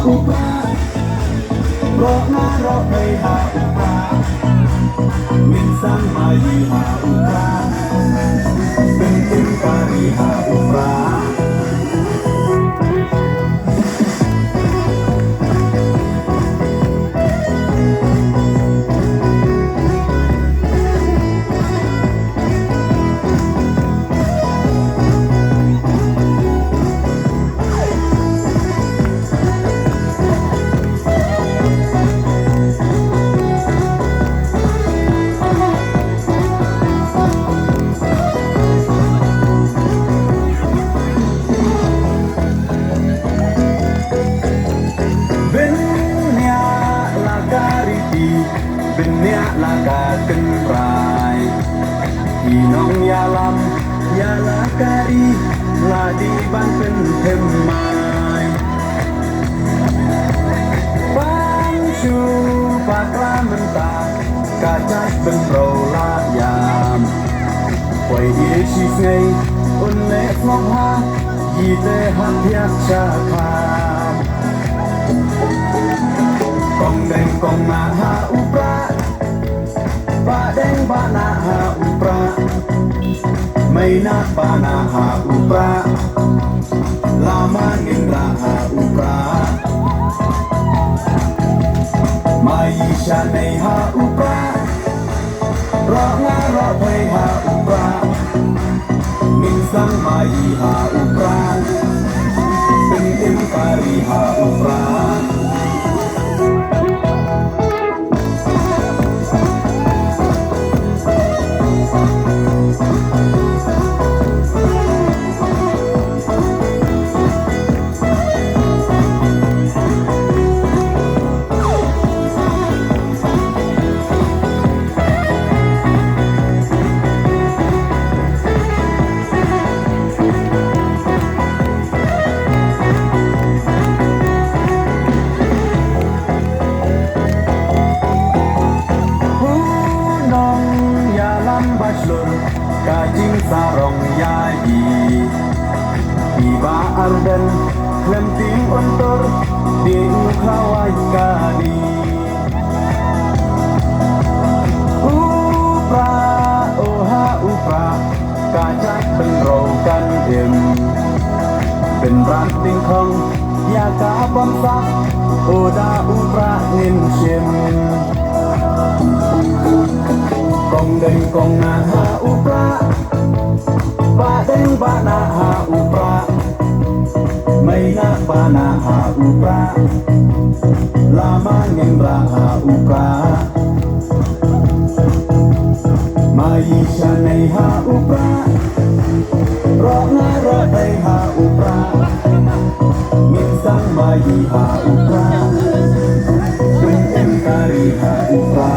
อุปราโรคนาโรคไปหาอุปรามินสังมายีหาอุปราเป็นติมปารีหาอุปราเป็นเนื้อลากากันรายพี่น้องยาลำยาลาการีลาดีบ้านเป็นเทมไม้บ้านชูปากรามันตากาจัดเป็นโปรลายามปล่อยเฮียชีไงอุ่นเล็กมองหายีเตหันเทียบชาคามกองแดงกองนาหาอุปราบาแดงบานาหาอุปราไม่นาบานาหาอุปราลามานินราหาอุปรามายิชาในหาอุปรารองารอไปหาอุปรามินสังมายีหาอุปราเป็นติมปารีหาอุปราKajing sarong yayi Iba arden Lemting ontor Di ukawai kali Upra Oha upra Kajak penrokan em Ben ranting kong Ya kapam sak Oda upra ngin shim Kong deng kong naha upra Ba deng ba naha upra May na ba naha upra Lama ngeng raha upra May siya nay ha upra Ro nga ro day ha upra Minsang may ha upra Kung kari ha upra